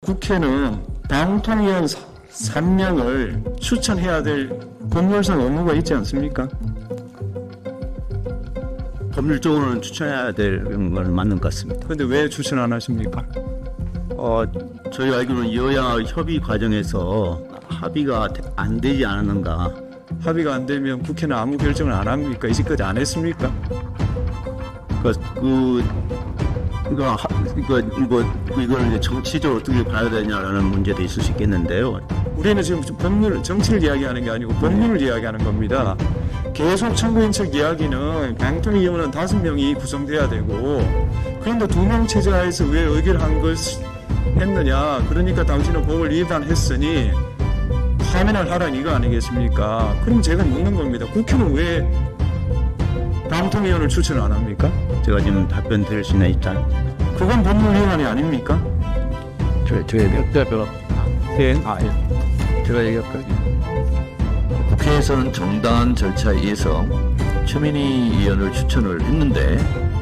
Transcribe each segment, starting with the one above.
국회는 방통위원 3명을 추천해야 될 법률상 의무가 있지 않습니까? 법률적으로는 추천해야 될 건 맞는 것 같습니다. 그런데 왜 추천 안 하십니까? 저희 알기로는 여야 협의 과정에서 합의가 안 되지 않았는가. 합의가 안 되면 국회는 아무 결정을 안 합니까? 이제까지 안 했습니까? 이걸 이제 정치적으로 어떻게 봐야 되냐라는 문제도 있을 수 있겠는데요. 우리는 지금 정치를 이야기하는 게 아니고 법률을 이야기하는 겁니다. 계속 청구인책 이야기는 방통위원은 5명이 구성돼야 되고, 그런데 2명 체제하에서 왜 의결한 걸 했느냐? 그러니까 당신은 법을 위반했으니 파면을 하라는 이거 아니겠습니까? 그럼 제가 묻는 겁니다. 국회는 왜 방통위원을 추천 안 합니까? 제가 지금 답변 드릴 수 있는 입장. 그건 법률 위반이 아닙니까? 제가 얘기할까요? 국회에서는 정당한 절차에 의해서 최민희 의원을 추천을 했는데,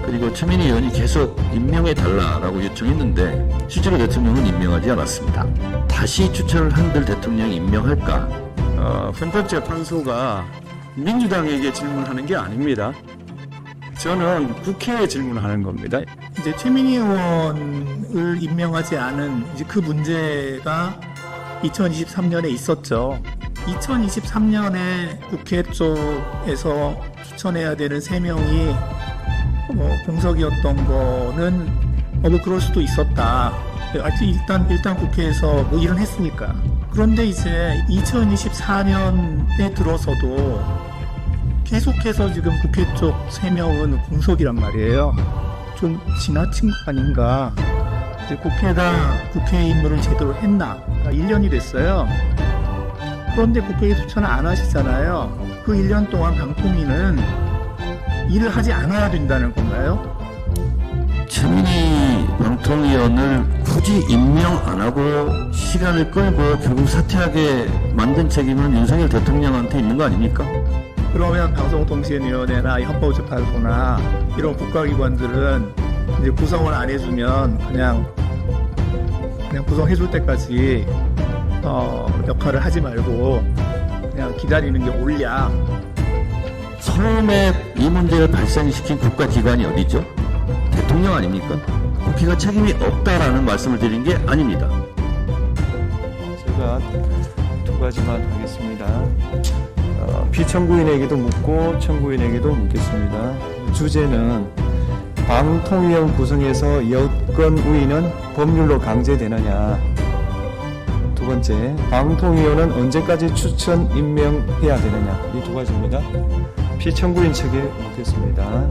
그리고 최민희 의원이 계속 임명해달라고 요청했는데 실제로 대통령은 임명하지 않았습니다. 다시 추천을 한들 대통령이 임명할까? 헌법재판소가 민주당에게 질문하는 게 아닙니다. 저는 국회에 질문하는 겁니다. 이제 최민희 의원을 임명하지 않은 이제 그 문제가 2023년에 있었죠. 2023년에 국회 쪽에서 추천해야 되는 3명이 공석이었던 거는 뭐 그럴 수도 있었다. 일단 국회에서 뭐 일은 했으니까. 그런데 이제 2024년에 들어서도 계속해서 지금 국회 쪽 3명은 공석이란 말이에요. 좀 지나친 거 아닌가. 이제 국회가 국회의 임무를 제대로 했나. 1년이 됐어요. 그런데 국회에 추천을 안 하시잖아요. 그 1년 동안 방통위는 일을 하지 않아야 된다는 건가요? 최민희 방통위원을 굳이 임명 안 하고 시간을 끌고 결국 사퇴하게 만든 책임은 윤석열 대통령한테 있는 거 아닙니까? 그러면 방송통신위원회나 헌법재판소나 이런 국가기관들은 이제 구성을 안 해주면 그냥 구성해줄 때까지 역할을 하지 말고 그냥 기다리는 게 옳냐. 처음에 이 문제를 발생시킨 국가기관이 어디죠? 대통령 아닙니까? 국회가 책임이 없다라는 말씀을 드린 게 아닙니다. 제가 2가지만 하겠습니다. 피청구인에게도 묻고 청구인에게도 묻겠습니다. 주제는 방통위원 구성에서 여권 우위는 법률로 강제되느냐. 2번째, 방통위원은 언제까지 추천 임명해야 되느냐. 이 2가지입니다. 피청구인 측에 묻겠습니다.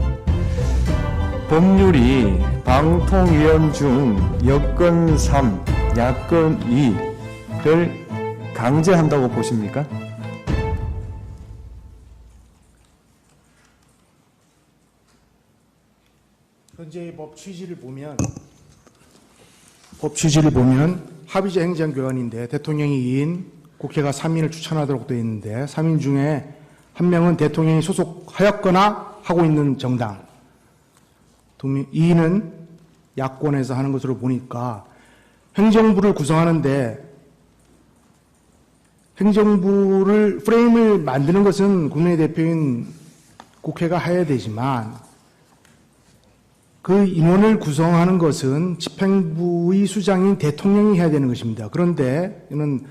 법률이 방통위원 중 여권 3, 야권 2를 강제한다고 보십니까? 현재의 법 취지를 보면 합의제 행정기관인데 대통령이 2인, 국회가 3인을 추천하도록 되어 있는데 3인 중에 1명은 대통령이 소속하였거나 하고 있는 정당, 2인은 야권에서 하는 것으로 보니까 행정부를 구성하는데 행정부를 프레임을 만드는 것은 국민의 대표인 국회가 해야 되지만 그 인원을 구성하는 것은 집행부의 수장인 대통령이 해야 되는 것입니다. 그런데 이는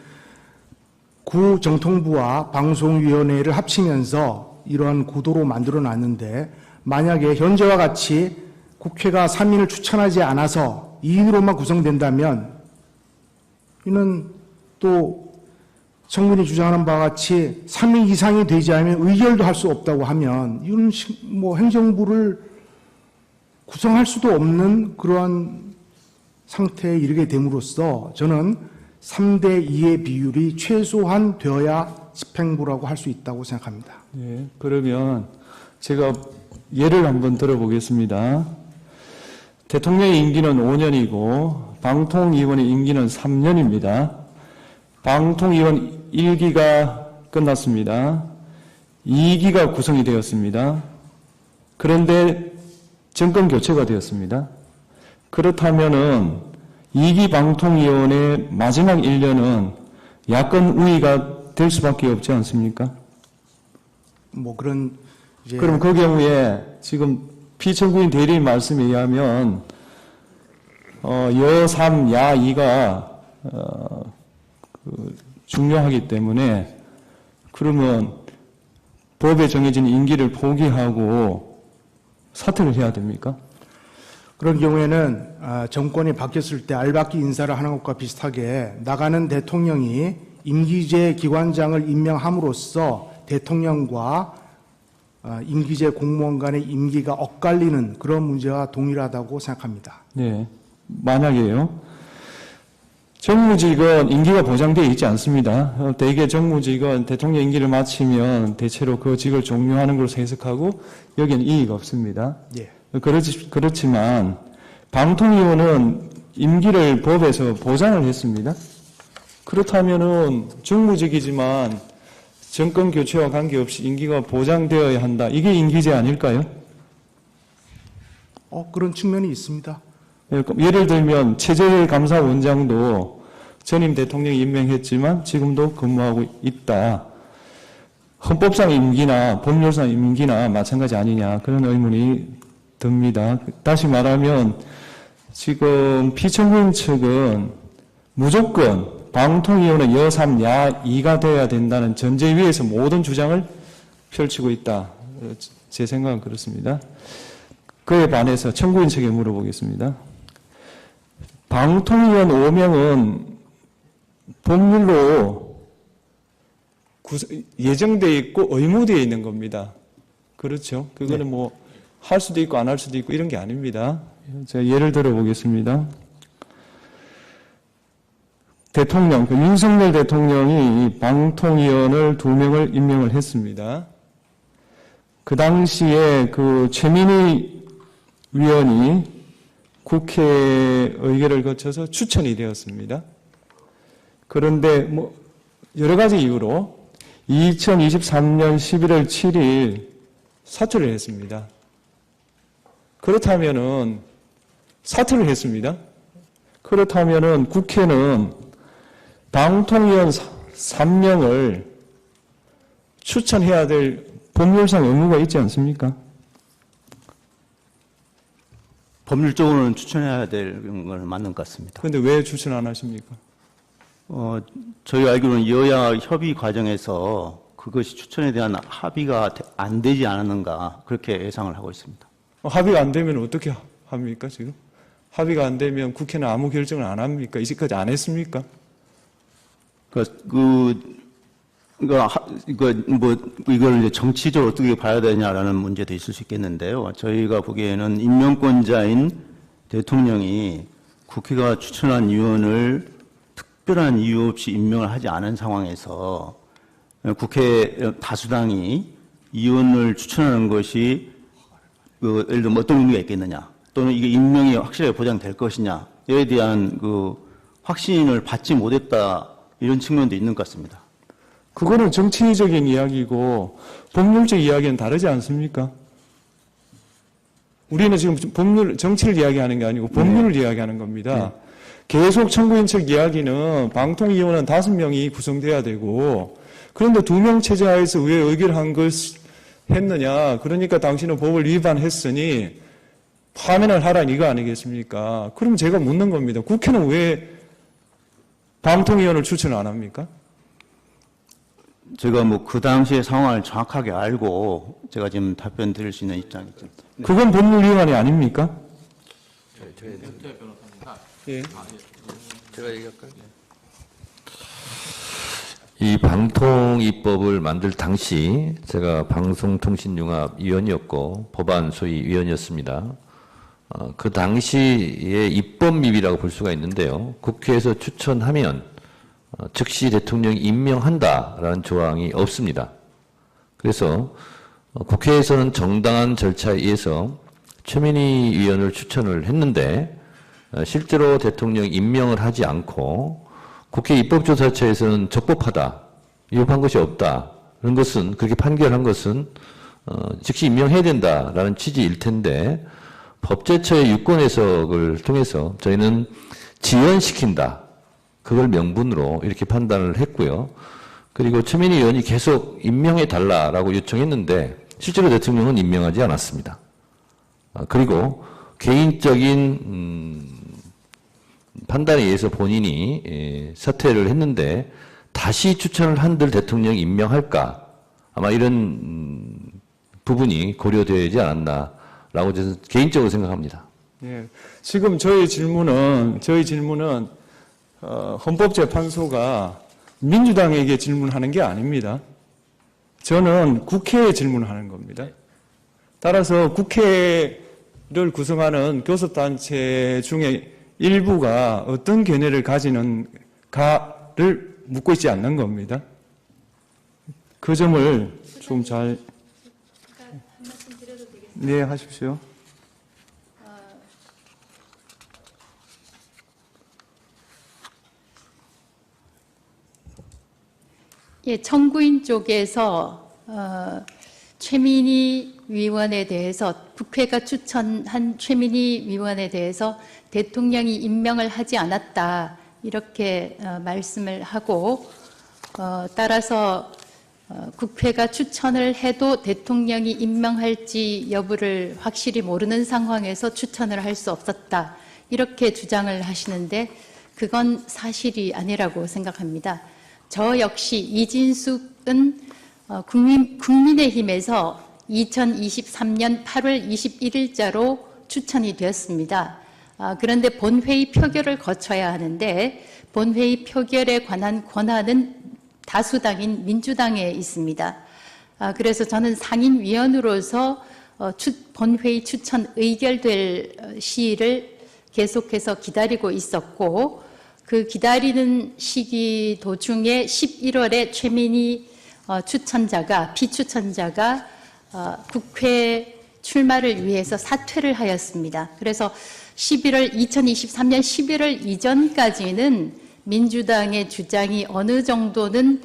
구정통부와 방송위원회를 합치면서 이러한 구도로 만들어 놨는데, 만약에 현재와 같이 국회가 3인을 추천하지 않아서 2인으로만 구성된다면 이는 또 청문이 주장하는 바와 같이 3인 이상이 되지 않으면 의결도 할 수 없다고 하면 이건 뭐 행정부를 구성할 수도 없는 그러한 상태에 이르게 됨으로써 저는 3대 2의 비율이 최소한 되어야 집행부라고 할 수 있다고 생각합니다. 네, 그러면 제가 예를 한번 들어보겠습니다. 대통령의 임기는 5년이고 방통위원의 임기는 3년입니다. 방통위원 1기가 끝났습니다. 2기가 구성이 되었습니다. 그런데 정권 교체가 되었습니다. 그렇다면은 2기 방통위원회 마지막 1년은 야권 우위가 될 수밖에 없지 않습니까? 뭐 그런 이제 그럼 그 경우에 지금 피청구인 대리인 말씀에 의하면 여 3, 야 2가 중요하기 때문에 그러면 법에 정해진 임기를 포기하고 사퇴를 해야 됩니까? 그런 경우에는 정권이 바뀌었을 때 알박기 인사를 하는 것과 비슷하게 나가는 대통령이 임기제 기관장을 임명함으로써 대통령과 임기제 공무원 간의 임기가 엇갈리는 그런 문제와 동일하다고 생각합니다. 네. 만약에요. 정무직은 임기가 보장되어 있지 않습니다. 대개 정무직은 대통령 임기를 마치면 대체로 그 직을 종료하는 것으로 해석하고 여기는 이의가 없습니다. 예. 그렇지만 방통위원은 임기를 법에서 보장을 했습니다. 그렇다면은 정무직이지만 정권 교체와 관계없이 임기가 보장되어야 한다. 이게 임기제 아닐까요? 그런 측면이 있습니다. 예를 들면 최재일 감사원장도 전임 대통령이 임명했지만 지금도 근무하고 있다. 헌법상 임기나 법률상 임기나 마찬가지 아니냐 그런 의문이 듭니다. 다시 말하면 지금 피청구인 측은 무조건 방통위원회 여 3, 야 2가 돼야 된다는 전제 위에서 모든 주장을 펼치고 있다. 제 생각은 그렇습니다. 그에 반해서 청구인 측에 물어보겠습니다. 방통위원 5명은 법률로 예정되어 있고 의무되어 있는 겁니다. 그렇죠? 그거는 뭐 할 수도 있고 안 할 수도 있고 이런 게 아닙니다. 제가 예를 들어 보겠습니다. 대통령, 윤석열 대통령이 방통위원을 2명을 임명을 했습니다. 그 당시에 그 최민희 위원이 국회 의결을 거쳐서 추천이 되었습니다. 그런데 뭐 여러 가지 이유로 2023년 11월 7일 사퇴를 했습니다. 그렇다면은 사퇴를 했습니다. 그렇다면은 국회는 방통위원 3명을 추천해야 될 법률상 의무가 있지 않습니까? 법률적으로는 추천해야 될 건 맞는 것 같습니다. 그런데 왜 추천 안 하십니까? 저희 알기로는 여야 협의 과정에서 그것이 추천에 대한 합의가 안 되지 않았는가 그렇게 예상을 하고 있습니다. 합의가 안 되면 어떻게 합니까, 지금? 합의가 안 되면 국회는 아무 결정을 안 합니까? 이제까지 안 했습니까? 이걸 이제 정치적으로 어떻게 봐야 되냐라는 문제도 있을 수 있겠는데요. 저희가 보기에는 임명권자인 대통령이 국회가 추천한 위원을 특별한 이유 없이 임명을 하지 않은 상황에서 국회 다수당이 의원을 추천하는 것이 예를 들면 어떤 의미가 있겠느냐, 또는 이게 임명이 확실하게 보장될 것이냐에 대한 확신을 받지 못했다 이런 측면도 있는 것 같습니다. 그거는 정치적인 이야기고 법률적 이야기는 다르지 않습니까? 우리는 지금 정치를 이야기하는 게 아니고 법률을 이야기하는 겁니다. 계속 청구인 측 이야기는 방통위원은 5명이 구성돼야 되고 그런데 2명 체제하에서 왜 의결한 걸 했느냐. 그러니까 당신은 법을 위반했으니 파면을 하라는 이거 아니겠습니까? 그럼 제가 묻는 겁니다. 국회는 왜 방통위원을 추천을 안 합니까? 제가 그 당시의 상황을 정확하게 알고 제가 지금 답변 드릴 수 있는 입장이죠. 그건 법률 위반이 아닙니까? 예. 제가 얘기할까요? 이 방통위법을 만들 당시 제가 방송통신융합위원이었고 법안 소위 위원이었습니다. 그 당시의 입법미비라고 볼 수가 있는데요. 국회에서 추천하면 즉시 대통령이 임명한다라는 조항이 없습니다. 그래서 국회에서는 정당한 절차에 의해서 최민희 위원을 추천을 했는데 실제로 대통령 임명을 하지 않고 국회 입법조사처에서는 적법하다, 위법한 것이 없다. 그런 것은 그렇게 판결한 것은 즉시 임명해야 된다라는 취지일 텐데 법제처의 유권 해석을 통해서 저희는 지연시킨다. 그걸 명분으로 이렇게 판단을 했고요. 그리고 최민희 의원이 계속 임명해달라라고 요청했는데 실제로 대통령은 임명하지 않았습니다. 그리고 개인적인 판단에 의해서 본인이 사퇴를 했는데 다시 추천을 한들 대통령이 임명할까? 아마 이런 부분이 고려되지 않았나라고 저는 개인적으로 생각합니다. 예, 지금 저희 질문은 헌법재판소가 민주당에게 질문하는 게 아닙니다. 저는 국회에 질문하는 겁니다. 따라서 국회를 구성하는 교섭단체 중에 일부가 어떤 견해를 가지는가를 묻고 있지 않는 겁니다. 그 점을 좀 잘, 네, 하십시오. 예, 청구인 쪽에서 최민희 위원에 대해서 국회가 추천한 최민희 위원에 대해서 대통령이 임명을 하지 않았다 이렇게 말씀을 하고 따라서 국회가 추천을 해도 대통령이 임명할지 여부를 확실히 모르는 상황에서 추천을 할 수 없었다 이렇게 주장을 하시는데 그건 사실이 아니라고 생각합니다. 저 역시 이진숙은 국민의힘에서 2023년 8월 21일자로 추천이 되었습니다. 그런데 본회의 표결을 거쳐야 하는데 본회의 표결에 관한 권한은 다수당인 민주당에 있습니다. 그래서 저는 상임위원으로서 본회의 추천 의결될 시일을 계속해서 기다리고 있었고 그 기다리는 시기 도중에 11월에 최민희 비추천자가 국회 출마를 위해서 사퇴를 하였습니다. 그래서 2023년 11월 이전까지는 민주당의 주장이 어느 정도는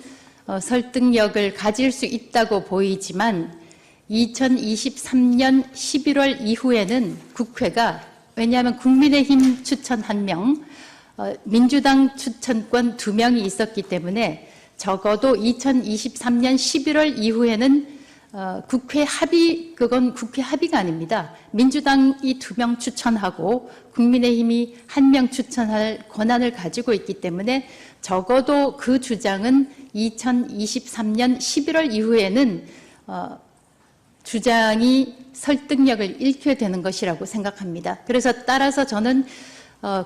설득력을 가질 수 있다고 보이지만 2023년 11월 이후에는 국회가 왜냐하면 국민의힘 추천 1명, 민주당 추천권 2명이 있었기 때문에 적어도 2023년 11월 이후에는 그건 국회 합의가 아닙니다. 민주당이 2명 추천하고 국민의힘이 1명 추천할 권한을 가지고 있기 때문에 적어도 그 주장은 2023년 11월 이후에는 주장이 설득력을 잃게 되는 것이라고 생각합니다. 그래서 따라서 저는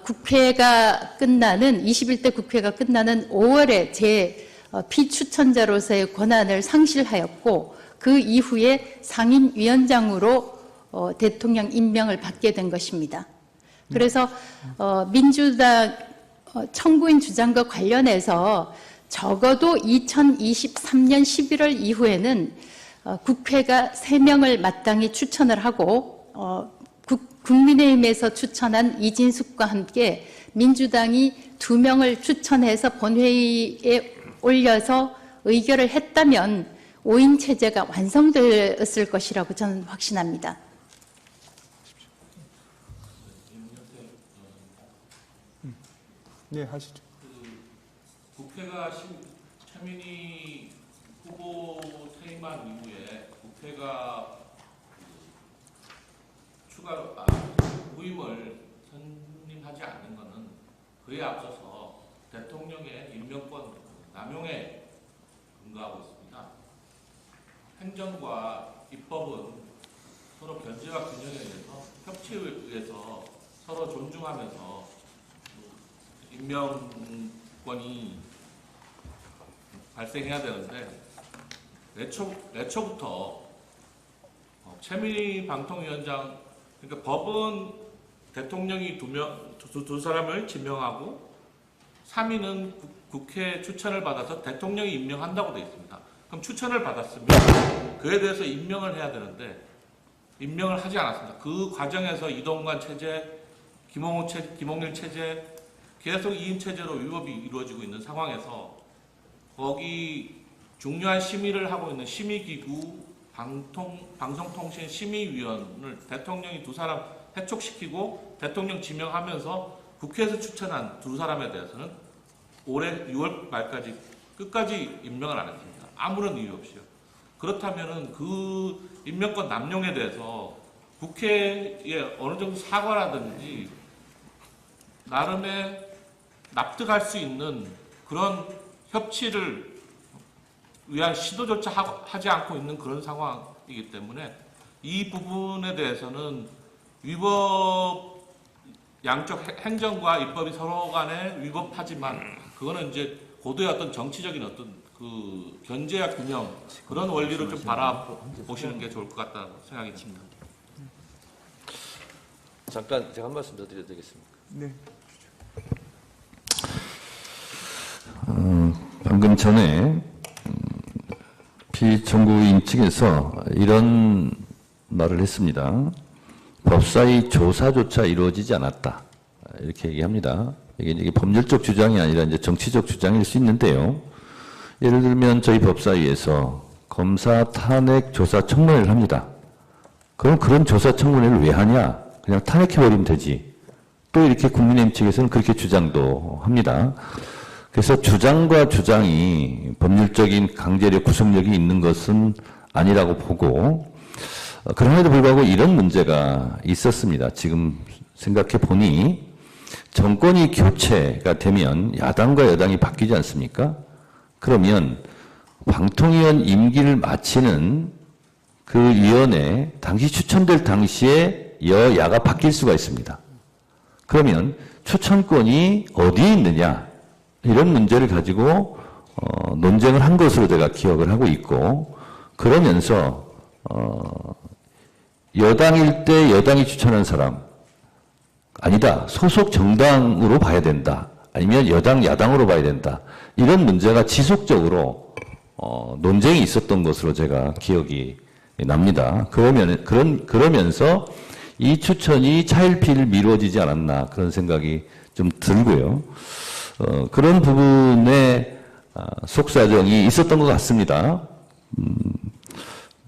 국회가 끝나는 21대 국회가 끝나는 5월에 제 비추천자로서의 권한을 상실하였고 그 이후에 상임위원장으로 대통령 임명을 받게 된 것입니다. 그래서 민주당 청구인 주장과 관련해서 적어도 2023년 11월 이후에는 국회가 3명을 마땅히 추천을 하고 국민의힘에서 추천한 이진숙과 함께 민주당이 2명을 추천해서 본회의에 올려서 의결을 했다면 5인 체제가 완성되었을 것이라고 저는 확신합니다. 네, 하시죠. 국회가 최민희 후보 퇴임한 이후에 국회가 추가로 후임을 선임하지 않는 것은 그에 앞서서 대통령의 임명권 남용에 근거하고 있습니다. 행정과 입법은 서로 견제와 균형에 의해서 협치에 의해서 서로 존중하면서 임명권이 발생해야 되는데 애초부터 최민희 방통위원장 그러니까 법은 대통령이 두 사람을 지명하고 3위는 국회 추천을 받아서 대통령이 임명한다고 되어 있습니다. 그럼 추천을 받았으면 그에 대해서 임명을 해야 되는데 임명을 하지 않았습니다. 그 과정에서 이동관 체제, 김홍일 체제 계속 2인 체제로 위법이 이루어지고 있는 상황에서 거기 중요한 심의를 하고 있는 심의기구 방송통신심의위원을 대통령이 2사람 해촉시키고 대통령 지명하면서 국회에서 추천한 두 사람에 대해서는 올해 6월 말까지 끝까지 임명을 안 했습니다. 아무런 이유 없이요. 그렇다면은 그 임명권 남용에 대해서 국회에 어느 정도 사과라든지 나름의 납득할 수 있는 그런 협치를 위한 시도조차 하지 않고 있는 그런 상황이기 때문에 이 부분에 대해서는 양쪽 행정과 입법이 서로 간에 위법하지만 그거는 이제 고도의 어떤 정치적인 어떤 그 견제와 균형 그런 원리를 좀 바라보시는 게 좋을 것 같다는 생각이 듭니다. 잠깐 제가 한 말씀 더 드려도 되겠습니까? 네. 방금 전에 피청구인 측에서 이런 말을 했습니다. 법사위 조사조차 이루어지지 않았다. 이렇게 얘기합니다. 이게 법률적 주장이 아니라 이제 정치적 주장일 수 있는데요. 예를 들면 저희 법사위에서 검사 탄핵 조사 청문회를 합니다. 그럼 그런 조사 청문회를 왜 하냐? 그냥 탄핵해버리면 되지. 또 이렇게 국민의힘 측에서는 그렇게 주장도 합니다. 그래서 주장과 주장이 법률적인 강제력, 구속력이 있는 것은 아니라고 보고, 그럼에도 불구하고 이런 문제가 있었습니다. 지금 생각해 보니 정권이 교체가 되면 야당과 여당이 바뀌지 않습니까? 그러면 방통위원 임기를 마치는 그 위원회 당시 추천될 당시에 여야가 바뀔 수가 있습니다. 그러면 추천권이 어디에 있느냐 이런 문제를 가지고 논쟁을 한 것으로 제가 기억을 하고 있고, 그러면서 여당일 때 여당이 추천한 사람 아니다, 소속 정당으로 봐야 된다, 아니면 여당 야당으로 봐야 된다, 이런 문제가 지속적으로 논쟁이 있었던 것으로 제가 기억이 납니다. 그러면서 이 추천이 차일피일 미뤄지지 않았나 그런 생각이 좀 들고요. 그런 부분에 속사정이 있었던 것 같습니다.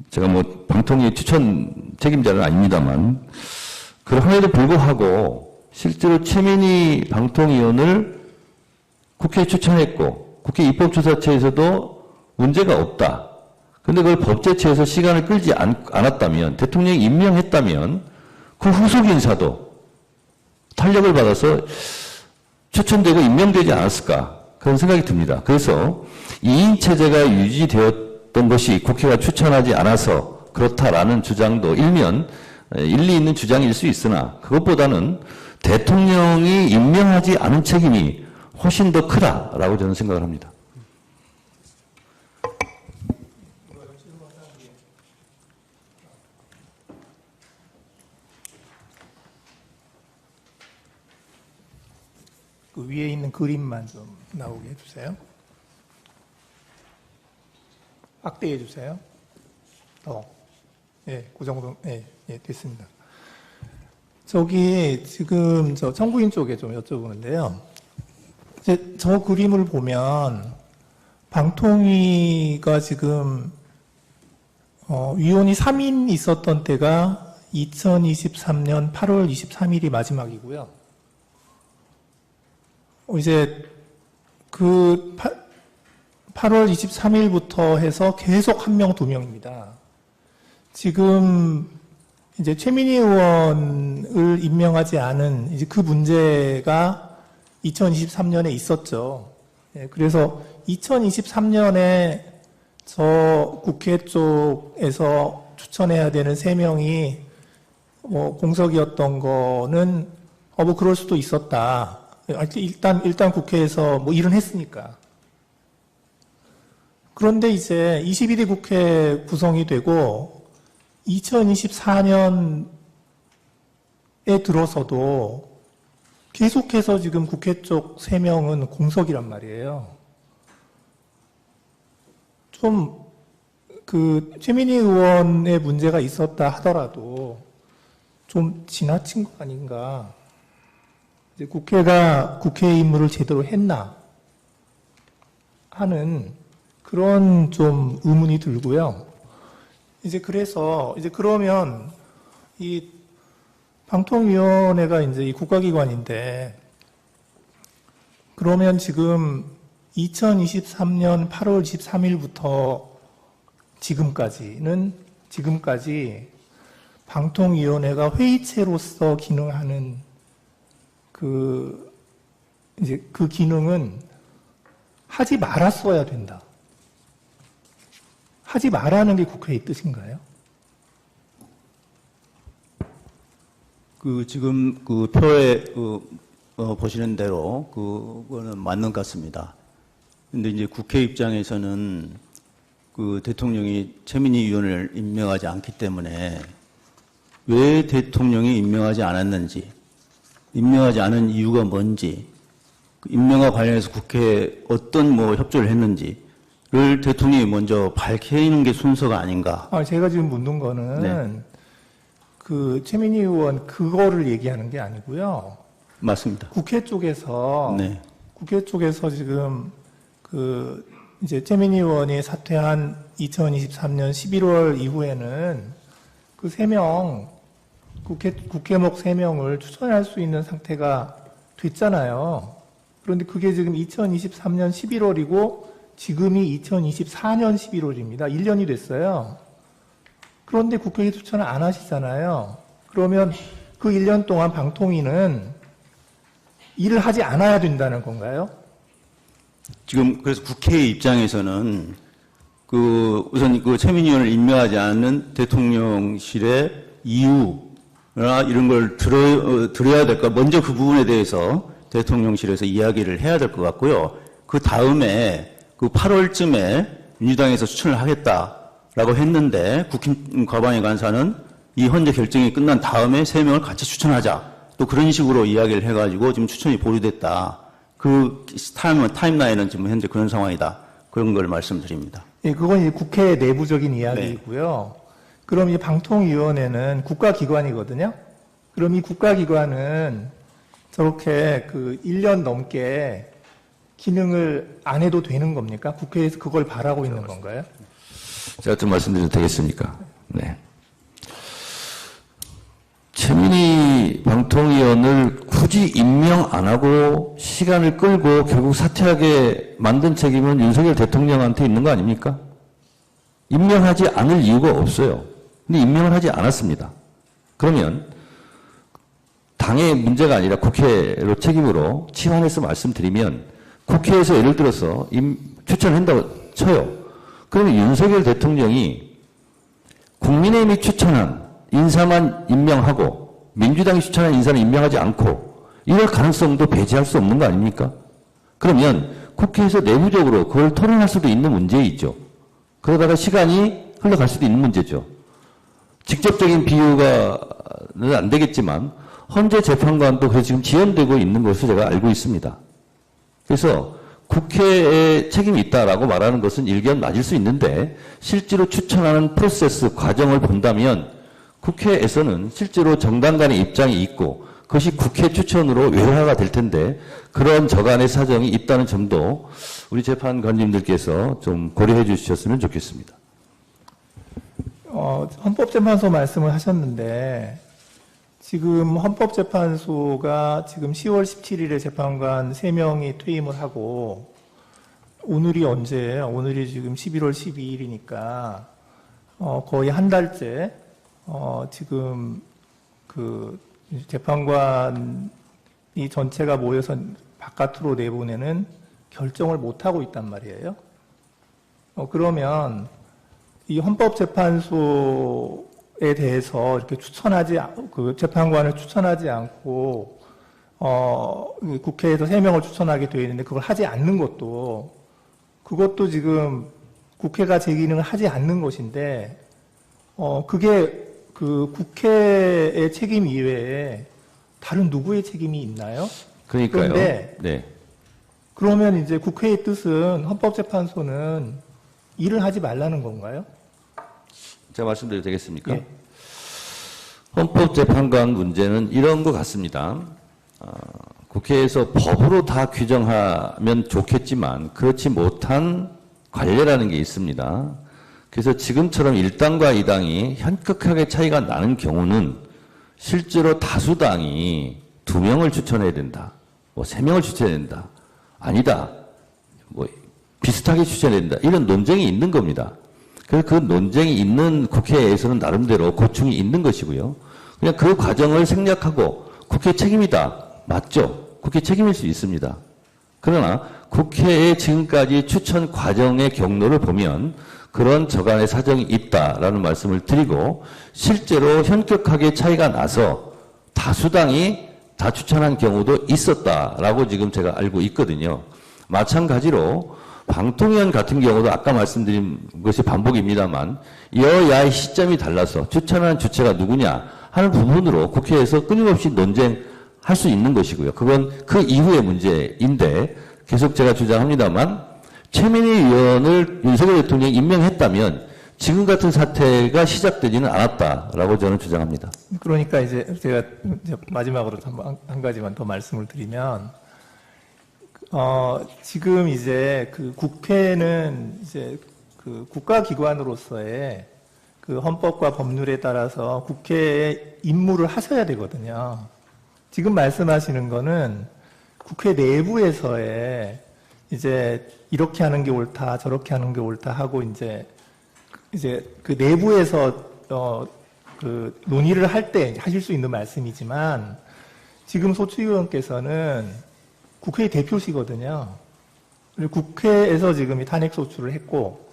제가 뭐 방통위 추천 책임자는 아닙니다만, 그럼에도 불구하고 실제로 최민희 방통위원을 국회에 추천했고 국회 입법조사처에서도 문제가 없다. 그런데 그걸 법제처에서 시간을 끌지 않았다면, 대통령이 임명했다면 그 후속 인사도 탄력을 받아서 추천되고 임명되지 않았을까 그런 생각이 듭니다. 그래서 2인 체제가 유지되었던 것이 국회가 추천하지 않아서 그렇다라는 주장도 일면 일리 있는 주장일 수 있으나, 그것보다는 대통령이 임명하지 않은 책임이 훨씬 더 크다라고 저는 생각을 합니다. 그 위에 있는 그림만 좀 나오게 해주세요. 확대해 주세요. 예, 그 정도, 예, 됐습니다. 저기 지금 저 청구인 쪽에 좀 여쭤보는데요. 이제 저 그림을 보면 방통위가 지금 위원이 3인 있었던 때가 2023년 8월 23일이 마지막이고요. 이제 그 8월 23일부터 해서 계속 한 명, 두 명입니다. 지금 이제 최민희 의원을 임명하지 않은 이제 그 문제가 2023년에 있었죠. 예, 그래서 2023년에 저 국회 쪽에서 추천해야 되는 3명이 뭐 공석이었던 거는 뭐 그럴 수도 있었다. 일단 국회에서 뭐 일은 했으니까. 그런데 이제 21대 국회 구성이 되고 2024년에 들어서도 계속해서 지금 국회 쪽 3명은 공석이란 말이에요. 좀 그 최민희 의원의 문제가 있었다 하더라도 좀 지나친 거 아닌가. 이제 국회가 국회의 임무를 제대로 했나 하는 그런 좀 의문이 들고요. 이제 그래서 이제 그러면 이 방통위원회가 이제 이 국가기관인데 그러면 지금 2023년 8월 13일부터 지금까지 방통위원회가 회의체로서 기능하는 그 기능은 하지 말았어야 된다. 하지 말라는 게 국회의 뜻인가요? 지금 표에 보시는 대로 그거는 맞는 것 같습니다. 근데 이제 국회 입장에서는 대통령이 최민희 의원을 임명하지 않기 때문에 왜 대통령이 임명하지 않았는지, 임명하지 않은 이유가 뭔지, 임명과 관련해서 국회에 어떤 협조를 했는지를 대통령이 먼저 밝히는 게 순서가 아닌가. 제가 지금 묻는 거는 최민희 의원 그거를 얘기하는 게 아니고요. 맞습니다. 국회 쪽에서 네. 지금 이제 최민희 의원이 사퇴한 2023년 11월 이후에는 그 3명 국회목 3명을 추천할 수 있는 상태가 됐잖아요. 그런데 그게 지금 2023년 11월이고 지금이 2024년 11월입니다. 1년이 됐어요. 그런데 국회에 추천을 안 하시잖아요. 그러면 그 1년 동안 방통위는 일을 하지 않아야 된다는 건가요? 지금 그래서 국회 입장에서는 우선 최민희 의원을 임명하지 않는 대통령실의 이유나 이런 걸 들어야 될까? 먼저 그 부분에 대해서 대통령실에서 이야기를 해야 될 것 같고요. 그 다음에 8월쯤에 민주당에서 추천을 하겠다라고 했는데 국힘 과방위 간사는 이 헌재 결정이 끝난 다음에 3명을 같이 추천하자. 또 그런 식으로 이야기를 해가지고 지금 추천이 보류됐다. 그 타임라인은 지금 현재 그런 상황이다. 그런 걸 말씀드립니다. 예, 그건 이제 국회 내부적인 이야기이고요. 그럼 이 방통위원회는 국가기관이거든요. 그럼 이 국가기관은 저렇게 1년 넘게 기능을 안 해도 되는 겁니까? 국회에서 그걸 바라고 있는 건가요? 제가 좀 말씀드려도 되겠습니까? 네. 최민희 방통위원을 굳이 임명 안 하고 시간을 끌고 결국 사퇴하게 만든 책임은 윤석열 대통령한테 있는 거 아닙니까? 임명하지 않을 이유가 없어요. 근데 임명을 하지 않았습니다. 그러면 당의 문제가 아니라 국회로 책임으로 치환해서 말씀드리면 국회에서 예를 들어서 추천을 한다고 쳐요. 그러면 윤석열 대통령이 국민의힘이 추천한 인사만 임명하고 민주당이 추천한 인사는 임명하지 않고 이럴 가능성도 배제할 수 없는 거 아닙니까? 그러면 국회에서 내부적으로 그걸 토론할 수도 있는 문제이죠. 그러다가 시간이 흘러갈 수도 있는 문제죠. 직접적인 비유가는 안 되겠지만 헌재 재판관도 그래서 지금 지연되고 있는 것으로 제가 알고 있습니다. 그래서 국회에 책임이 있다라고 말하는 것은 일견 맞을 수 있는데 실제로 추천하는 프로세스 과정을 본다면 국회에서는 실제로 정당 간의 입장이 있고 그것이 국회 추천으로 외화가 될 텐데 그런 저간의 사정이 있다는 점도 우리 재판관님들께서 좀 고려해 주셨으면 좋겠습니다. 헌법재판소 말씀을 하셨는데 지금 헌법재판소가 지금 10월 17일에 재판관 3명이 퇴임을 하고 오늘이 언제예요? 오늘이 지금 11월 12일이니까 거의 한 달째 지금 재판관이 전체가 모여서 바깥으로 내보내는 결정을 못하고 있단 말이에요. 그러면 이 헌법재판소에 대해서 이렇게 재판관을 추천하지 않고 국회에서 3명을 추천하게 되어 있는데 그걸 하지 않는 그것도 지금 국회가 제 기능을 하지 않는 것인데 그게 국회의 책임 이외에 다른 누구의 책임이 있나요? 그러니까요. 그런데 네. 그러면 이제 국회의 뜻은 헌법재판소는 일을 하지 말라는 건가요? 제가 말씀드려도 되겠습니까? 예. 헌법재판관 문제는 이런 것 같습니다. 국회에서 법으로 다 규정하면 좋겠지만 그렇지 못한 관례라는 게 있습니다. 그래서 지금처럼 1당과 2당이 현격하게 차이가 나는 경우는 실제로 다수당이 2명을 추천해야 된다. 3명을 추천해야 된다. 아니다. 뭐 비슷하게 추천해야 된다. 이런 논쟁이 있는 겁니다. 그래서 그 논쟁이 있는 국회에서는 나름대로 고충이 있는 것이고요. 그냥 그 과정을 생략하고 국회 책임이다. 맞죠? 국회 책임일 수 있습니다. 그러나 국회의 지금까지 추천 과정의 경로를 보면 그런 저간의 사정이 있다라는 말씀을 드리고 실제로 현격하게 차이가 나서 다수당이 다 추천한 경우도 있었다라고 지금 제가 알고 있거든요. 마찬가지로 방통위원 같은 경우도 아까 말씀드린 것이 반복입니다만 여야의 시점이 달라서 추천하는 주체가 누구냐 하는 부분으로 국회에서 끊임없이 논쟁할 수 있는 것이고요. 그건 그 이후의 문제인데 계속 제가 주장합니다만 최민희 의원을 윤석열 대통령이 임명했다면 지금 같은 사태가 시작되지는 않았다라고 저는 주장합니다. 그러니까 이제 제가 이제 마지막으로 한 가지만 더 말씀을 드리면, 지금 이제 그 국회는 이제 그 국가기관으로서의 그 헌법과 법률에 따라서 국회의 임무를 하셔야 되거든요. 지금 말씀하시는 거는 국회 내부에서의 이제 이렇게 하는 게 옳다, 저렇게 하는 게 옳다 하고 이제 그 내부에서 그 논의를 할 때 하실 수 있는 말씀이지만 지금 소추 의원께서는 국회의 대표시거든요. 그리고 국회에서 지금 이 탄핵 소추를 했고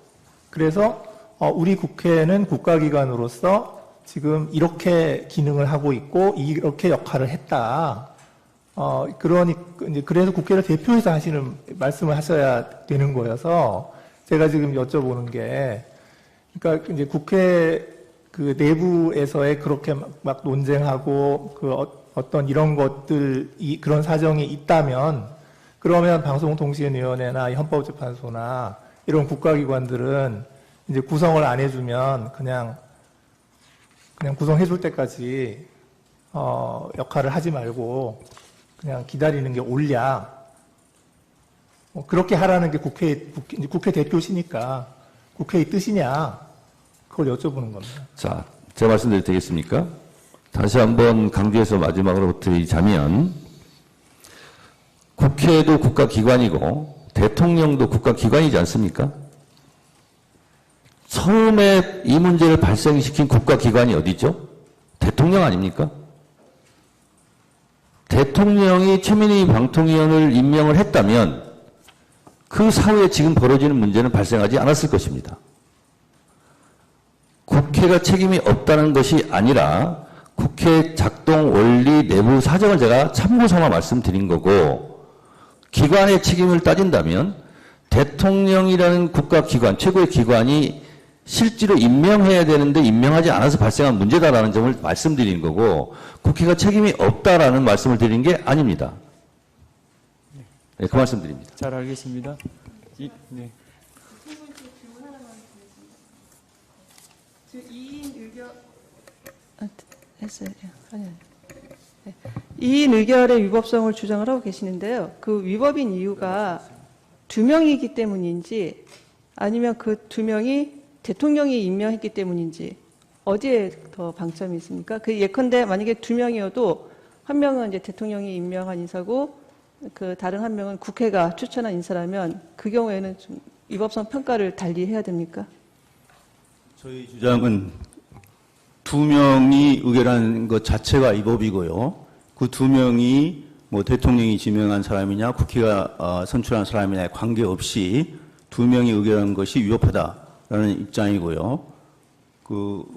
그래서 우리 국회는 국가기관으로서 지금 이렇게 기능을 하고 있고 이렇게 역할을 했다. 그래서 국회를 대표해서 하시는 말씀을 하셔야 되는 거여서 제가 지금 여쭤보는 게, 그러니까 이제 국회 그 내부에서의 그렇게 막 논쟁하고 그 어떤 이런 것들이 그런 사정이 있다면 그러면 방송통신위원회나 헌법재판소나 이런 국가기관들은 이제 구성을 안 해주면 그냥 구성해줄 때까지 역할을 하지 말고 그냥 기다리는 게 옳냐. 그렇게 하라는 게 국회 대표시니까 국회의 뜻이냐. 그걸 여쭤보는 겁니다. 자, 제가 말씀드려도 되겠습니까? 다시 한번 강조해서 마지막으로 드리자면 국회도 국가기관이고 대통령도 국가기관이지 않습니까? 처음에 이 문제를 발생시킨 국가기관이 어디죠? 대통령 아닙니까? 대통령이 최민희 방통위원을 임명을 했다면 그 사후에 지금 벌어지는 문제는 발생하지 않았을 것입니다. 국회가 책임이 없다는 것이 아니라 국회 작동 원리 내부 사정을 제가 참고 삼아 말씀드린 거고 기관의 책임을 따진다면 대통령이라는 국가기관, 최고의 기관이 실제로 임명해야 되는데 임명하지 않아서 발생한 문제다라는 점을 말씀드린 거고 국회가 책임이 없다라는 말씀을 드린 게 아닙니다. 네, 그 말씀드립니다. 잘 알겠습니다. 네. 했어요. 아니요. 네. 2인 의결의 위법성을 주장을 하고 계시는데요. 그 위법인 이유가 2명이기 때문인지 아니면 그 2명이 대통령이 임명했기 때문인지 어디에 더 방점이 있습니까? 그 예컨대 만약에 2명이어도 한 명은 이제 대통령이 임명한 인사고 그 다른 한 명은 국회가 추천한 인사라면 그 경우에는 좀 위법성 평가를 달리 해야 됩니까? 저희 주장은 2명이 의결한 것 자체가 위법이고요. 그 2명이 뭐 대통령이 지명한 사람이냐 국회가 선출한 사람이냐에 관계없이 2명이 의결한 것이 위법하다라는 입장이고요.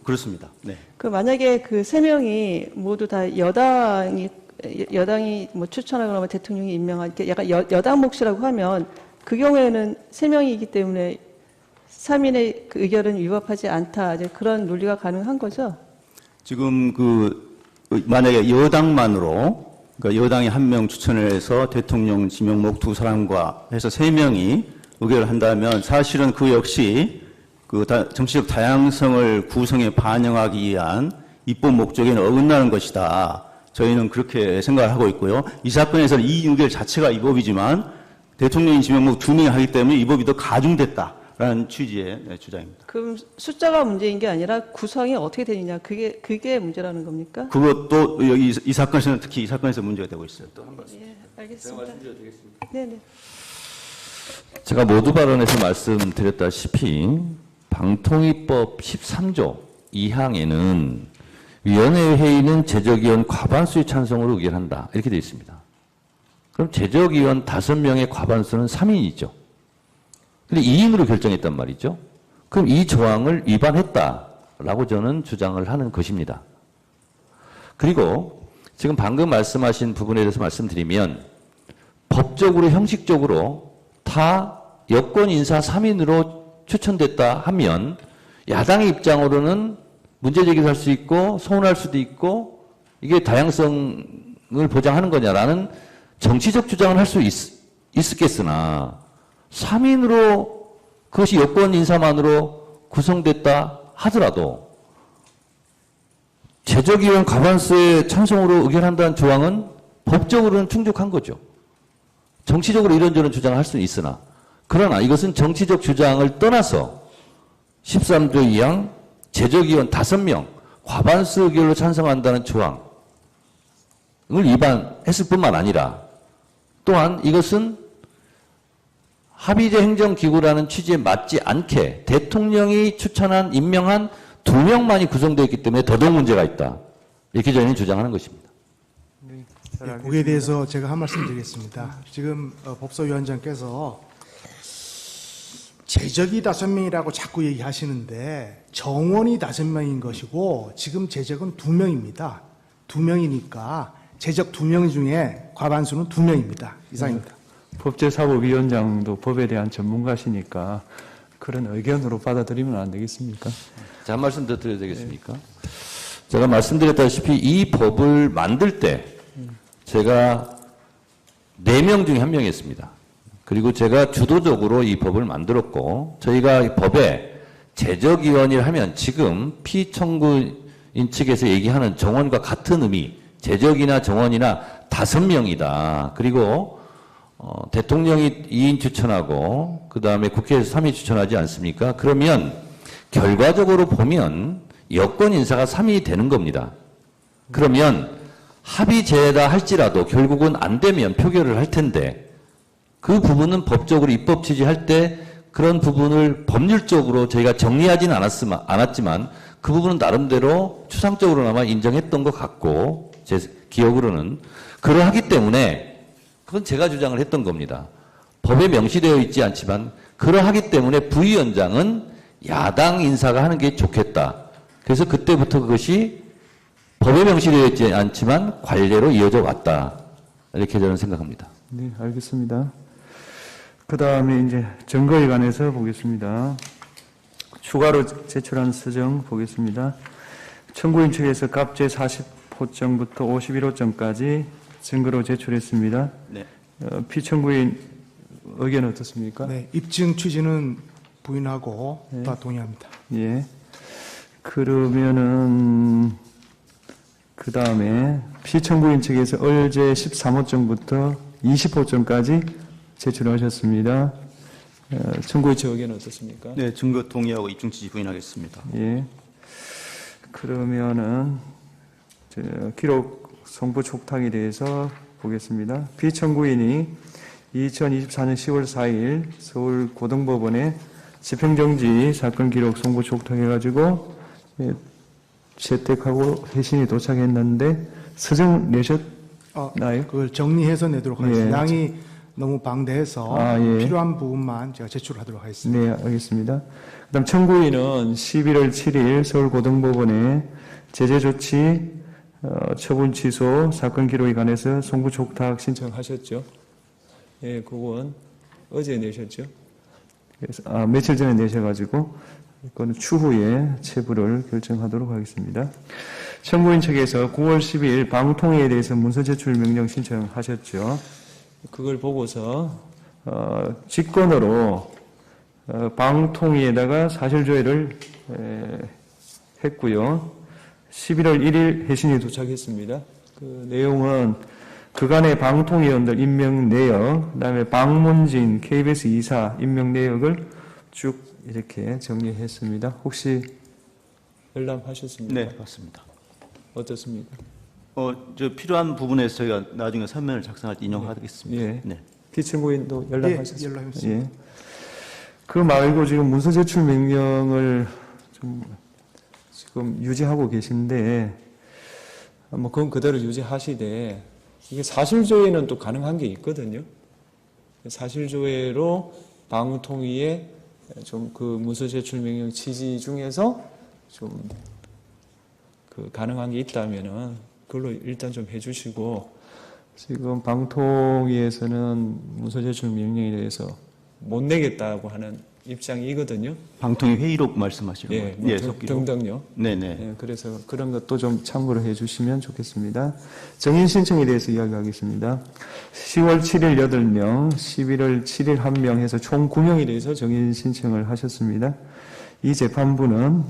그렇습니다. 네. 그 만약에 그 3명이 모두 다 여당이 뭐 추천하거나 뭐 대통령이 임명한 게 약간 여당 몫이라고 하면 그 경우에는 3명이기 때문에 3인의 그 의결은 위법하지 않다. 이제 그런 논리가 가능한 거죠? 지금 만약에 여당만으로 그러니까 여당이 1명 추천을 해서 대통령 지명목 2사람과 해서 3명이 의결을 한다면 사실은 그 역시 정치적 다양성을 구성에 반영하기 위한 입법 목적에는 어긋나는 것이다. 저희는 그렇게 생각을 하고 있고요. 이 사건에서는 이 의결 자체가 위법이지만 대통령이 지명목 2명이 하기 때문에 위법이 더 가중됐다. 된다라는 취지의 주장입니다. 그럼 숫자가 문제인 게 아니라 구성이 어떻게 되느냐 그게 문제라는 겁니까? 그것도 여기 이 사건에서는 특히 이 사건에서 문제가 되고 있어요. 또 한 말씀. 예, 알겠습니다. 네네. 제가 모두 발언에서 말씀드렸다시피 방통위법 13조 2항에는 위원회 회의는 제적위원 과반수의 찬성으로 의결한다. 이렇게 되어 있습니다. 그럼 제적위원 5명의 과반수는 3인이죠. 근데 2인으로 결정했단 말이죠. 그럼 이 조항을 위반했다라고 저는 주장을 하는 것입니다. 그리고 지금 방금 말씀하신 부분에 대해서 말씀드리면 법적으로 형식적으로 다 여권 인사 3인으로 추천됐다 하면 야당의 입장으로는 문제제기를 할 수 있고 소원할 수도 있고 이게 다양성을 보장하는 거냐라는 정치적 주장을 할 수 있었겠으나 3인으로 그것이 여권 인사만으로 구성됐다 하더라도 제적위원 과반수의 찬성으로 의결한다는 조항은 법적으로는 충족한 거죠. 정치적으로 이런저런 주장을 할 수는 있으나 그러나 이것은 정치적 주장을 떠나서 13조 2항 제적위원 5명 과반수 의결로 찬성한다는 조항을 위반했을 뿐만 아니라 또한 이것은 합의제 행정기구라는 취지에 맞지 않게 대통령이 추천한 임명한 2명만이 구성되어 있기 때문에 더더욱 문제가 있다. 이렇게 저희는 주장하는 것입니다. 거기에 대해서 제가 한 말씀 드리겠습니다. 지금 법사위원장께서 제적이 5명이라고 자꾸 얘기하시는데 정원이 5명인 것이고 지금 제적은 2명입니다. 2명이니까 제적 2명 중에 과반수는 2명입니다. 이상입니다. 법제사법위원장도 법에 대한 전문가시니까 그런 의견으로 받아들이면 안 되겠습니까? 자, 한 말씀 더 드려도 되겠습니까? 제가 말씀드렸다시피 이 법을 만들 때 제가 4명 중에 1명이었습니다. 그리고 제가 주도적으로 이 법을 만들었고 저희가 이 법에 제적위원이라 하면 지금 피청구인 측에서 얘기하는 정원과 같은 의미 제적이나 정원이나 5명이다. 그리고 대통령이 2인 추천하고 그 다음에 국회에서 3인 추천하지 않습니까? 그러면 결과적으로 보면 여권 인사가 3인이 되는 겁니다. 그러면 합의제다 할지라도 결국은 안 되면 표결을 할 텐데 그 부분은 법적으로 입법 취지할 때 그런 부분을 법률적으로 저희가 정리하지는 않았지만 그 부분은 나름대로 추상적으로나마 인정했던 것 같고 제 기억으로는 그러하기 때문에 그건 제가 주장을 했던 겁니다. 법에 명시되어 있지 않지만 그러하기 때문에 부위원장은 야당 인사가 하는 게 좋겠다. 그래서 그때부터 그것이 법에 명시되어 있지 않지만 관례로 이어져 왔다. 이렇게 저는 생각합니다. 네, 알겠습니다. 그 다음에 이제 증거에 관해서 보겠습니다. 추가로 제출한 서정 보겠습니다. 청구인 측에서 갑제 40호점부터 51호점까지 증거로 제출했습니다. 네. 피청구인 의견은 어떻습니까? 네, 입증 취지는 부인하고 다 동의합니다. 예. 그러면은 그 다음에 피청구인 측에서 을제 13호점부터 20호점까지 제출하셨습니다. 청구인 측 의견은 어떻습니까? 네, 증거 동의하고 입증 취지 부인하겠습니다. 예. 그러면은 기록 송부 촉탁에 대해서 보겠습니다. 피청구인이 2024년 10월 4일 서울 고등법원에 집행정지 사건 기록 송부 촉탁해가지고 채택하고 회신이 도착했는데 서정 내셨나요? 그걸 정리해서 내도록 하겠습니다. 예. 양이 너무 방대해서 예. 필요한 부분만 제가 제출하도록 하겠습니다. 네, 알겠습니다. 그다음 청구인은 11월 7일 서울고등법원에 제재조치 처분 취소 사건 기록에 관해서 송부 촉탁 신청하셨죠? 예, 그건 어제 내셨죠? 그래서 며칠 전에 내셔가지고 그거는 추후에 체부를 결정하도록 하겠습니다. 청구인 측에서 9월 12일 방통위에 대해서 문서 제출 명령 신청하셨죠? 그걸 보고서 직권으로 방통위에다가 사실조회를 했고요. 11월 1일 회신이 도착했습니다. 그 내용은 그간의 방통위원들 임명 내역, 그다음에 박문진 KBS 이사 임명 내역을 쭉 이렇게 정리했습니다. 혹시 열람하셨습니까? 네, 맞습니다. 어떻습니까? 저 필요한 부분에서 저희가 나중에 서면을 작성할 때 인용하겠습니다. 예. 네. 기출부인도 열람하셨습니까? 예, 열람했습니다. 예. 그 말고 지금 문서 제출 명령을 좀 지금 유지하고 계신데, 뭐 그건 그대로 유지하시되, 이게 사실조회는 또 가능한 게 있거든요. 사실조회로 방통위에 좀 그 문서 제출 명령 취지 중에서 좀 그 가능한 게 있다면은 그걸로 일단 좀 해주시고, 지금 방통위에서는 문서 제출 명령에 대해서 못 내겠다고 하는 입장이거든요. 방통위 회의록 말씀하시는 예, 거예요? 뭐 예, 속기록. 등등요. 네네. 예, 그래서 그런 것도 좀 참고를 해주시면 좋겠습니다. 정인 신청에 대해서 이야기하겠습니다. 10월 7일 8명, 11월 7일 1명 해서 총 9명에 대해서 정인 신청을 하셨습니다. 이 재판부는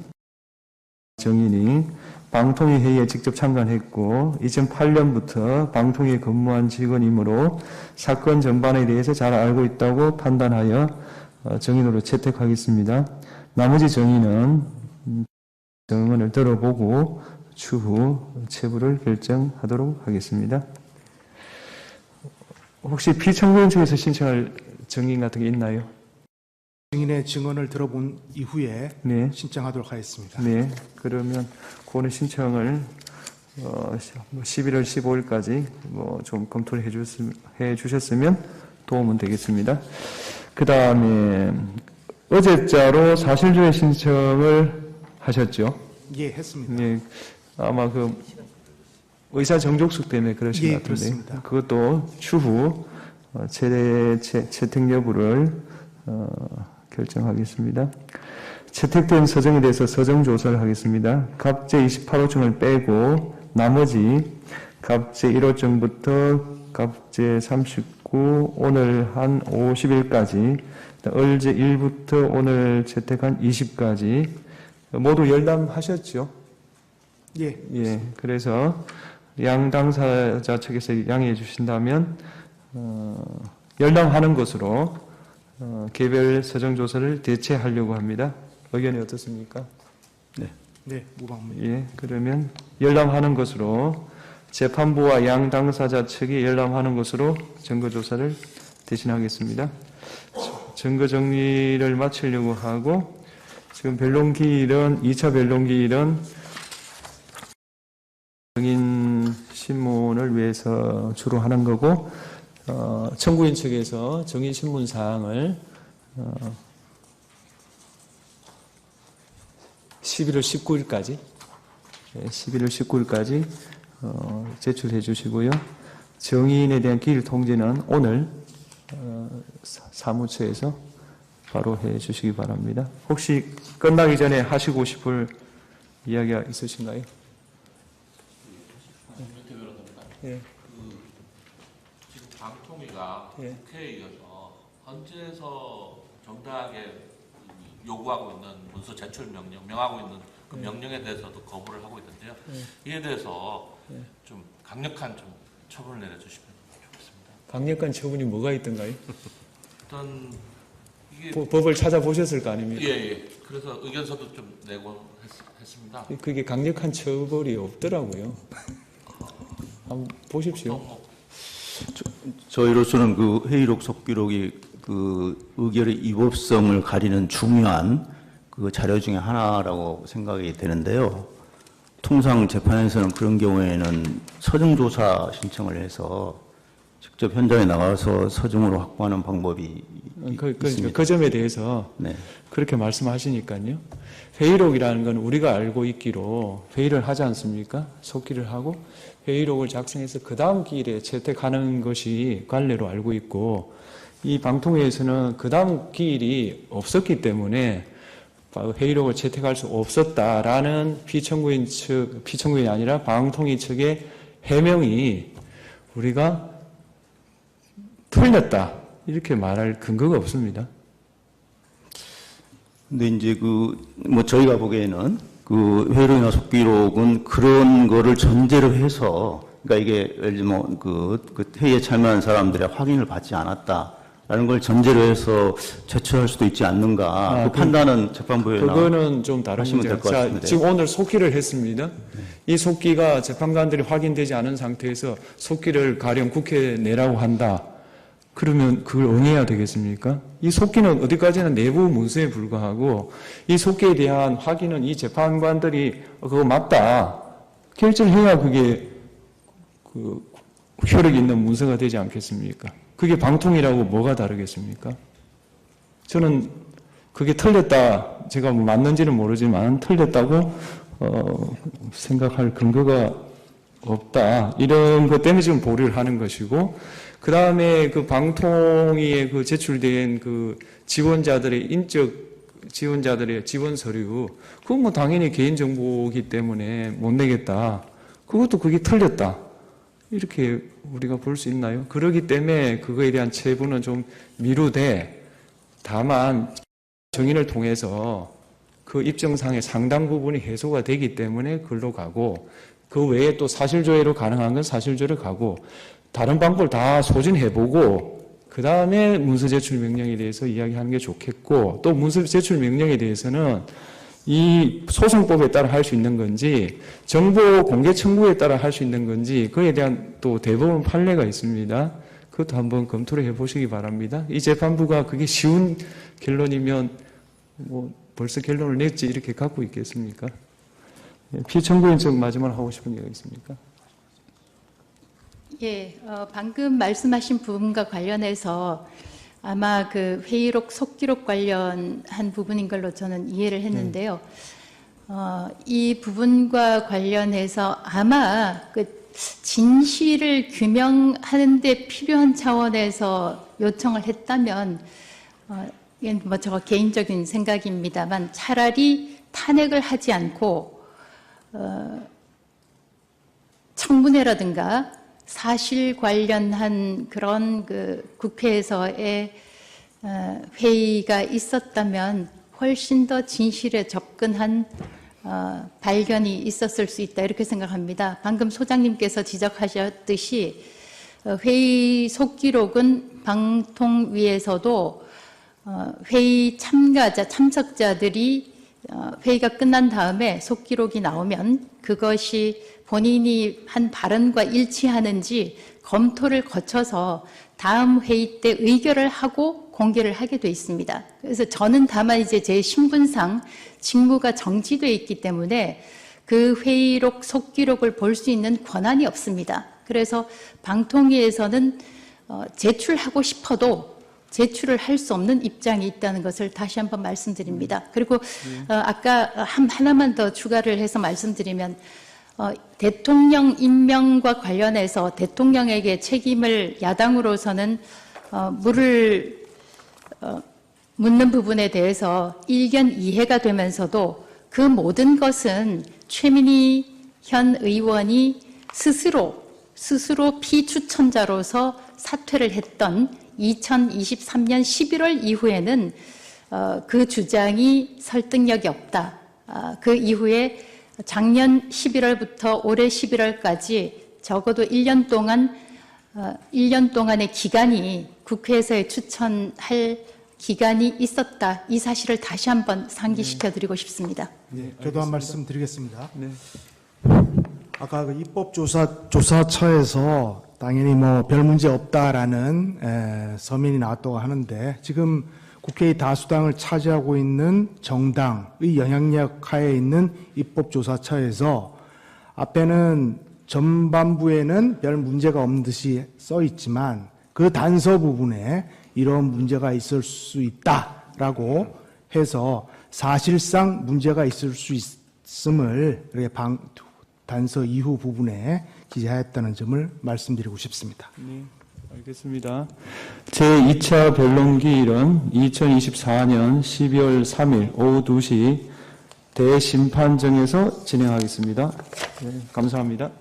정인이 방통위 회의에 직접 참관했고 2008년부터 방통위에 근무한 직원이므로 사건 전반에 대해서 잘 알고 있다고 판단하여 정인으로 채택하겠습니다. 나머지 정인은 정언을 들어보고 추후 체부를 결정하도록 하겠습니다. 혹시 피청구인 측에서 신청할 정인 같은 게 있나요? 증인의 증언을 들어본 이후에 네. 신청하도록 하겠습니다. 네. 그러면 그거는 신청을 11월 15일까지 좀 검토를 해 주셨으면 도움은 되겠습니다. 그 다음에 어제자로 사실조회 신청을 하셨죠? 예, 했습니다. 네. 아마 그 의사 정족수 때문에 그러신 예, 것 같은데 그렇습니다. 그것도 추후 채택 여부를 결정하겠습니다. 채택된 서정에 대해서 서정 조사를 하겠습니다. 갑제 28호증을 빼고 나머지 갑제 1호증부터 갑제 39 오늘 한 50일까지 얼제 1부터 오늘 채택한 20까지 모두 열람하셨죠? 예. 예. 그래서 양 당사자 측에서 양해해 주신다면 열람하는 것으로 개별 서정 조사를 대체하려고 합니다. 의견이 어떻습니까? 네, 무방합니다. 예, 그러면 열람하는 것으로 재판부와 양 당사자 측이 열람하는 것으로 증거 조사를 대신하겠습니다. 증거 정리를 마치려고 하고 지금 변론기일은 2차 변론기일은 정인 신문을 위해서 주로 하는 거고 청구인 측에서 정인 신문 사항을 11월 19일까지 11월 19일까지 제출해 주시고요. 정인에 대한 기일 통지는 오늘 사무처에서 바로 해 주시기 바랍니다. 혹시 끝나기 전에 하시고 싶을 이야기가 있으신가요? 예. 지금 방통위가 예. 국회에 이어서 헌재에서 정당하게 요구하고 있는 문서 제출 명령, 명하고 있는 그 명령에 대해서도 거부를 하고 있는데요. 이에 대해서 좀 강력한 좀 처분을 내려주시면 좋겠습니다. 강력한 처분이 뭐가 있던가요? 어떤 이게 법을 찾아보셨을 거 아닙니까? 예. 그래서 의견서도 좀 내고 했습니다. 그게 강력한 처벌이 없더라고요. 한번 보십시오. 저희로서는 그 회의록 속기록이 그 의결의 위법성을 가리는 중요한 그 자료 중에 하나라고 생각이 되는데요. 통상 재판에서는 그런 경우에는 서정조사 신청을 해서 직접 현장에 나가서 서정으로 확보하는 방법이 있습니다. 그 점에 대해서 네. 그렇게 말씀하시니까요. 회의록이라는 건 우리가 알고 있기로 회의를 하지 않습니까? 속기를 하고 회의록을 작성해서 그 다음 기일에 채택하는 것이 관례로 알고 있고 이 방통위에서는 그 다음 기일이 없었기 때문에 회의록을 채택할 수 없었다라는 피청구인이 아니라 방통위 측의 해명이 우리가 틀렸다 이렇게 말할 근거가 없습니다. 근데 이제 뭐 저희가 보기에는 그 회의록이나 속기록은 그런 거를 전제로 해서 그러니까 이게 예를 들면 그 회의에 참여한 사람들의 확인을 받지 않았다. 라는 걸 전제로 해서 제출할 수도 있지 않는가. 그 판단은 재판부에 그거는 좀 다른 하시면 될 문제예요. 것 자, 같습니다. 지금 오늘 속기를 했습니다. 이 속기가 재판관들이 확인되지 않은 상태에서 속기를 가령 국회에 내라고 한다. 그러면 그걸 응해야 되겠습니까? 이 속기는 어디까지나 내부 문서에 불과하고 이 속기에 대한 확인은 이 재판관들이 그거 맞다. 결정을 해야 그게 그 효력 있는 문서가 되지 않겠습니까? 그게 방통이라고 뭐가 다르겠습니까? 저는 그게 틀렸다. 제가 뭐 맞는지는 모르지만 틀렸다고 생각할 근거가 없다. 이런 것 때문에 지금 보류를 하는 것이고, 그 다음에 그 방통위에 그 제출된 그 지원자들의 지원자들의 지원 서류, 그건 뭐 당연히 개인정보이기 때문에 못 내겠다. 그것도 그게 틀렸다. 이렇게 우리가 볼 수 있나요? 그러기 때문에 그거에 대한 체부는 좀 미루되, 다만 정인을 통해서 그 입증상의 상당 부분이 해소가 되기 때문에 글로 가고, 그 외에 또 사실조회로 가능한 건 사실조회로 가고, 다른 방법을 다 소진해보고 그 다음에 문서 제출 명령에 대해서 이야기하는 게 좋겠고, 또 문서 제출 명령에 대해서는 이 소송법에 따라 할 수 있는 건지 정보 공개 청구에 따라 할 수 있는 건지 그에 대한 또 대법원 판례가 있습니다. 그것도 한번 검토를 해보시기 바랍니다. 이 재판부가 그게 쉬운 결론이면 뭐 벌써 결론을 냈지 이렇게 갖고 있겠습니까? 피청구인 측 마지막으로 하고 싶은 얘기가 있습니까? 예, 방금 말씀하신 부분과 관련해서 아마 그 회의록 속기록 관련한 부분인 걸로 저는 이해를 했는데요. 이 부분과 관련해서 아마 그 진실을 규명하는 데 필요한 차원에서 요청을 했다면, 이건 뭐 저 개인적인 생각입니다만 차라리 탄핵을 하지 않고 청문회라든가 사실 관련한 그런 그 국회에서의 회의가 있었다면 훨씬 더 진실에 접근한 발견이 있었을 수 있다, 이렇게 생각합니다. 방금 소장님께서 지적하셨듯이 회의 속기록은 방통위에서도 회의 참석자들이 회의가 끝난 다음에 속기록이 나오면 그것이 본인이 한 발언과 일치하는지 검토를 거쳐서 다음 회의 때 의결을 하고 공개를 하게 돼 있습니다. 그래서 저는 다만 이제 제 신분상 직무가 정지돼 있기 때문에 그 회의록 속기록을 볼 수 있는 권한이 없습니다. 그래서 방통위에서는 제출하고 싶어도 제출을 할 수 없는 입장이 있다는 것을 다시 한번 말씀드립니다. 그리고 아까 하나만 더 추가를 해서 말씀드리면, 대통령 임명과 관련해서 대통령에게 책임을 야당으로서는 묻는 부분에 대해서 일견 이해가 되면서도 그 모든 것은 최민희 현 의원이 스스로 피추천자로서 사퇴를 했던 2023년 11월 이후에는 그 주장이 설득력이 없다. 그 이후에 작년 11월부터 올해 11월까지 적어도 1년 동안의 기간이 국회에서의 추천할 기간이 있었다. 이 사실을 다시 한번 상기시켜드리고 싶습니다. 네, 저도 한 말씀 드리겠습니다. 네. 아까 그 입법조사처에서 당연히 뭐 별 문제 없다라는 서면이 나왔다고 하는데, 지금 국회의 다수당을 차지하고 있는 정당의 영향력 하에 있는 입법조사처에서 앞에는 전반부에는 별 문제가 없는 듯이 써 있지만 그 단서 부분에 이런 문제가 있을 수 있다라고 해서 사실상 문제가 있을 수 있음을 단서 이후 부분에 기재하였다는 점을 말씀드리고 싶습니다. 네, 알겠습니다. 제2차 변론기일은 2024년 12월 3일 오후 2시 대심판정에서 진행하겠습니다. 네, 감사합니다.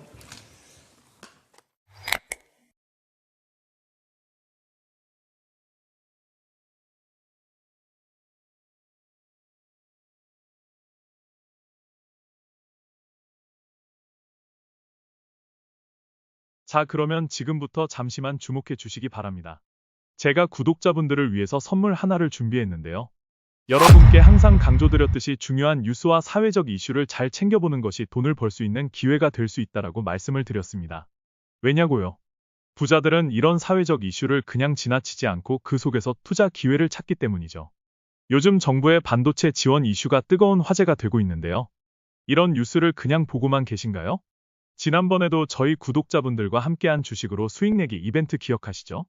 자, 그러면 지금부터 잠시만 주목해 주시기 바랍니다. 제가 구독자분들을 위해서 선물 하나를 준비했는데요. 여러분께 항상 강조드렸듯이 중요한 뉴스와 사회적 이슈를 잘 챙겨보는 것이 돈을 벌 수 있는 기회가 될 수 있다라고 말씀을 드렸습니다. 왜냐고요? 부자들은 이런 사회적 이슈를 그냥 지나치지 않고 그 속에서 투자 기회를 찾기 때문이죠. 요즘 정부의 반도체 지원 이슈가 뜨거운 화제가 되고 있는데요. 이런 뉴스를 그냥 보고만 계신가요? 지난번에도 저희 구독자분들과 함께한 주식으로 수익 내기 이벤트 기억하시죠?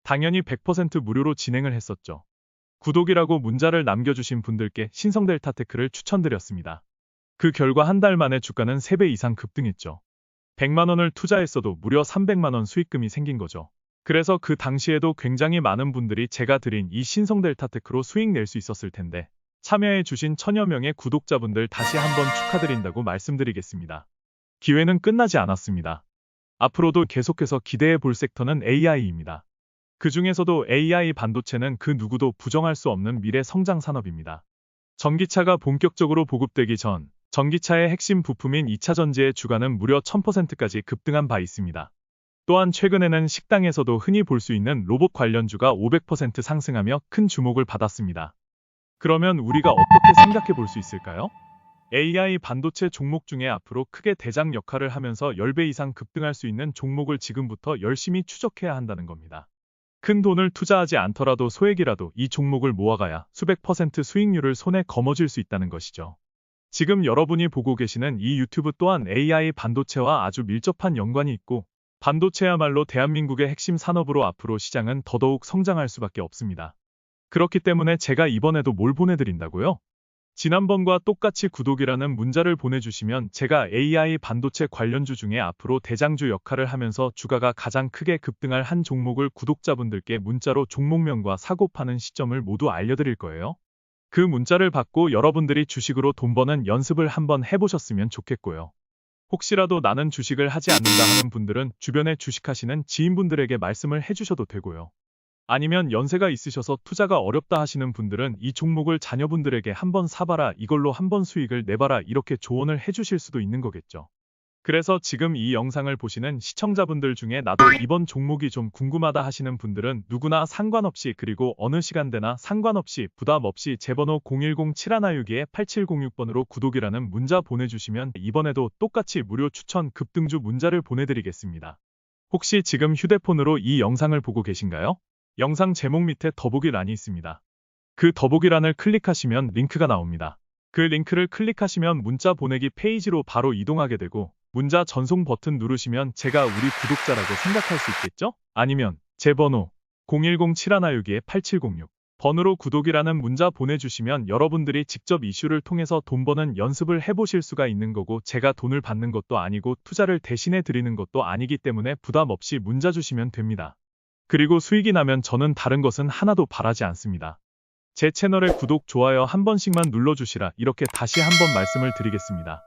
당연히 100% 무료로 진행을 했었죠. 구독이라고 문자를 남겨주신 분들께 신성델타테크를 추천드렸습니다. 그 결과 한 달 만에 주가는 3배 이상 급등했죠. 100만 원을 투자했어도 무려 300만 원 수익금이 생긴 거죠. 그래서 그 당시에도 굉장히 많은 분들이 제가 드린 이 신성델타테크로 수익 낼 수 있었을 텐데 참여해 주신 천여 명의 구독자분들 다시 한번 축하드린다고 말씀드리겠습니다. 기회는 끝나지 않았습니다. 앞으로도 계속해서 기대해 볼 섹터는 AI입니다. 그 중에서도 AI 반도체는 그 누구도 부정할 수 없는 미래 성장 산업입니다. 전기차가 본격적으로 보급되기 전 전기차의 핵심 부품인 2차 전지의 주가는 무려 1000%까지 급등한 바 있습니다. 또한 최근에는 식당에서도 흔히 볼 수 있는 로봇 관련주가 500% 상승하며 큰 주목을 받았습니다. 그러면 우리가 어떻게 생각해 볼 수 있을까요? AI 반도체 종목 중에 앞으로 크게 대장 역할을 하면서 10배 이상 급등할 수 있는 종목을 지금부터 열심히 추적해야 한다는 겁니다. 큰 돈을 투자하지 않더라도 소액이라도 이 종목을 모아가야 수백 % 수익률을 손에 거머쥘 수 있다는 것이죠. 지금 여러분이 보고 계시는 이 유튜브 또한 AI 반도체와 아주 밀접한 연관이 있고 반도체야말로 대한민국의 핵심 산업으로 앞으로 시장은 더더욱 성장할 수밖에 없습니다. 그렇기 때문에 제가 이번에도 뭘 보내드린다고요? 지난번과 똑같이 구독이라는 문자를 보내주시면 제가 AI 반도체 관련주 중에 앞으로 대장주 역할을 하면서 주가가 가장 크게 급등할 한 종목을 구독자분들께 문자로 종목명과 사고 파는 시점을 모두 알려드릴 거예요. 그 문자를 받고 여러분들이 주식으로 돈 버는 연습을 한번 해보셨으면 좋겠고요. 혹시라도 나는 주식을 하지 않는다 하는 분들은 주변에 주식하시는 지인분들에게 말씀을 해주셔도 되고요. 아니면 연세가 있으셔서 투자가 어렵다 하시는 분들은 이 종목을 자녀분들에게 한번 사봐라, 이걸로 한번 수익을 내봐라, 이렇게 조언을 해주실 수도 있는 거겠죠. 그래서 지금 이 영상을 보시는 시청자분들 중에 나도 이번 종목이 좀 궁금하다 하시는 분들은 누구나 상관없이 그리고 어느 시간대나 상관없이 부담 없이 제 번호 010-7162-8706번으로 구독이라는 문자 보내주시면 이번에도 똑같이 무료 추천 급등주 문자를 보내드리겠습니다. 혹시 지금 휴대폰으로 이 영상을 보고 계신가요? 영상 제목 밑에 더보기란이 있습니다. 그 더보기란을 클릭하시면 링크가 나옵니다. 그 링크를 클릭하시면 문자 보내기 페이지로 바로 이동하게 되고 문자 전송 버튼 누르시면 제가 우리 구독자라고 생각할 수 있겠죠? 아니면 제 번호 010-7162-8706 번호로 구독이라는 문자 보내주시면 여러분들이 직접 이슈를 통해서 돈 버는 연습을 해보실 수가 있는 거고 제가 돈을 받는 것도 아니고 투자를 대신해 드리는 것도 아니기 때문에 부담 없이 문자 주시면 됩니다. 그리고 수익이 나면 저는 다른 것은 하나도 바라지 않습니다. 제 채널에 구독, 좋아요 한 번씩만 눌러주시라 이렇게 다시 한번 말씀을 드리겠습니다.